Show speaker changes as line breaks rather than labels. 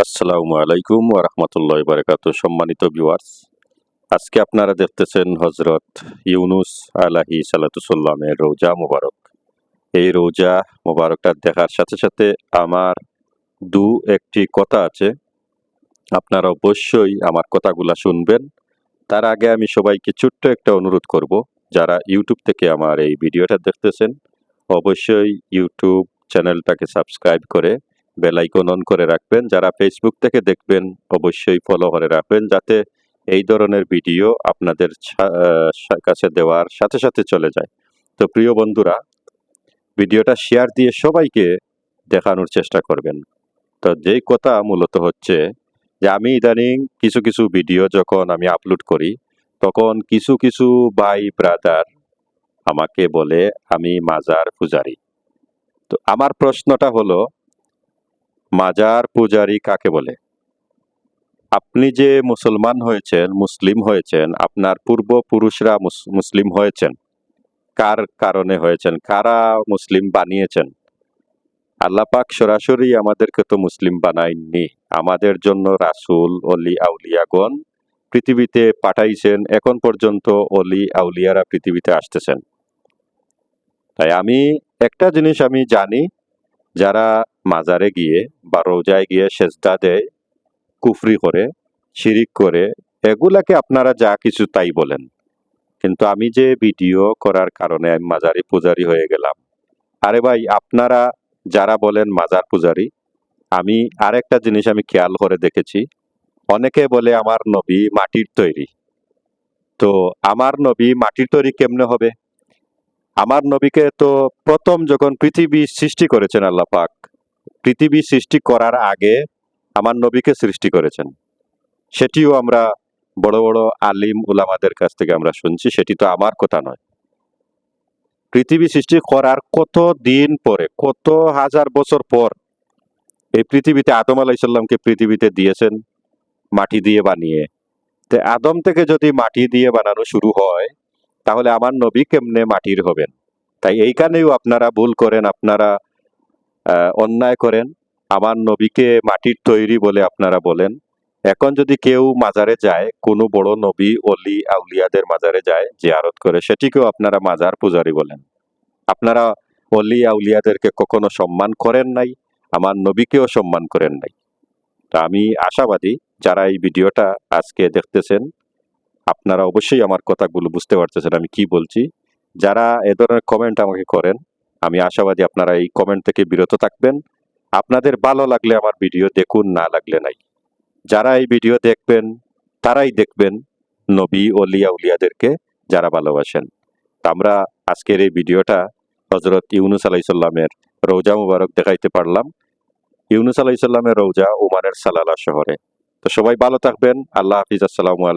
আসসালামু আলাইকুম ওয়া রাহমাতুল্লাহি ওয়া বারাকাতুহু। সম্মানিত ভিউয়ার্স, আজকে আপনারা দেখতেছেন হযরত ইউনুস আলাইহিস সালামের রওজা মুবারক। এই রওজা মুবারকটা দেখার সাথে সাথে আমার একটি কথা আছে, আপনারা অবশ্যই আমার কথাগুলা শুনবেন। তার আগে আমি সবাইকে ছোট্ট একটা অনুরোধ করব, যারা ইউটিউব থেকে আমার এই ভিডিওটা দেখতেছেন অবশ্যই ইউটিউব চ্যানেলটাকে সাবস্ক্রাইব করে বেল আইকন অন করে রাখবেন। যারা ফেসবুক থেকে দেখবেন অবশ্যই ফলো করে রাখবেন, যাতে এই ধরনের ভিডিও আপনাদের কাছে দেওয়ার সাথে সাথে চলে যায়। তো প্রিয় বন্ধুরা, ভিডিওটা শেয়ার দিয়ে সবাইকে দেখানোর চেষ্টা করবেন। তো যেই কথা মূলত হচ্ছে যে আমি ইদানিং কিছু কিছু ভিডিও যখন আমি আপলোড করি, তখন কিছু কিছু ভাই ব্রাদার আমাকে বলে আমি মাজার পূজারি। তো আমার প্রশ্নটা হলো, মাজার পূজারি কাকে বলে? আপনি যে মুসলমান হয়েছেন, মুসলিম হয়েছেন, আপনার পূর্বপুরুষরা মুসলিম হয়েছেন, কার কারণে হয়েছেন? কারা মুসলিম বানিয়েছেন? আল্লাহ পাক সরাসরি আমাদেরকে তো মুসলিম বানায়নি। আমাদের জন্য রাসূল, অলি, আউলিয়াগণ পৃথিবীতে পাঠাইছেন। এখন পর্যন্ত অলি আউলিয়ারা পৃথিবীতে আসতেছেন। তাই আমি একটা জিনিস আমি জানি, যারা মাজারে গিয়ে বা রোজায় গিয়ে সেজদা দেয়, কুফরি করে, শিরিক করে, এগুলাকে আপনারা যা কিছু তাই বলেন। কিন্তু আমি যে ভিডিও করার কারণে আমি মাজারি পূজারি হয়ে গেলাম। আরে ভাই, আপনারা যারা বলেন মাজার পূজারি, আমি আরেকটা জিনিস আমি খেয়াল করে দেখেছি, অনেকে বলে আমার নবী মাটির তৈরি। তো আমার নবী মাটির তৈরি কেমনে হবে? আমার নবীকে তো প্রথম যখন পৃথিবী সৃষ্টি করেছেন আল্লাহ পাক, পৃথিবী সৃষ্টি করার আগে আমার নবীকে সৃষ্টি করেছেন। সেটিও আমরা বড় বড় আলিম উলামাদের কাছ থেকে আমরা শুনছি, সেটি তো আমার কথা নয়। পৃথিবী সৃষ্টি করার কত দিন পরে, কত হাজার বছর পর এই পৃথিবীতে আদম আলাইসাল্লামকে পৃথিবীতে দিয়েছেন মাটি দিয়ে বানিয়ে। তো আদম থেকে যদি মাটি দিয়ে বানানো শুরু হয়, তাহলে আমার নবী কেমনে মাটির হবেন? তাই এইখানেও আপনারা ভুল করেন, আপনারা অন্যায় করেন। আমার নবীকে মাটির তৈরি বলে আপনারা বলেন। এখন যদি কেউ মাজারে যায়, কোনো বড় নবী অলি আউলিয়াদের মাজারে যায়, জিয়ারত করে, সেটিকেও আপনারা মাজার পূজারি বলেন। আপনারা অলি আউলিয়াদেরকে কখনো সম্মান করেন নাই, আমার নবীকেও সম্মান করেন নাই। তা আমি আশাবাদী, যারা এই ভিডিওটা আজকে দেখতেছেন, আপনারা অবশ্যই আমার কথাগুলো বুঝতে পারতেছেন আমি কি বলছি। যারা এ ধরনের কমেন্ট আমাকে করেন, আমি আশাবাদী আপনারা এই কমেন্ট থেকে বিরত থাকবেন। আপনাদের ভালো লাগলে আমার ভিডিও দেখুন, না লাগলে নাই। যারা এই ভিডিও দেখবেন তারাই দেখবেন নবী অলি আউলিয়াদেরকে যারা ভালোবাসেন। তা আমরা আজকের এই ভিডিওটা হযরত ইউনুস আলাইহিস সালামের রওজা মুবারক দেখাইতে পারলাম। ইউনুস আলাইহিস সালামের রওজা ওমানের সালালা শহরে। তো সবাই ভালো থাকবেন। আল্লাহ হাফিজ। আসসালামু আলাইকুম।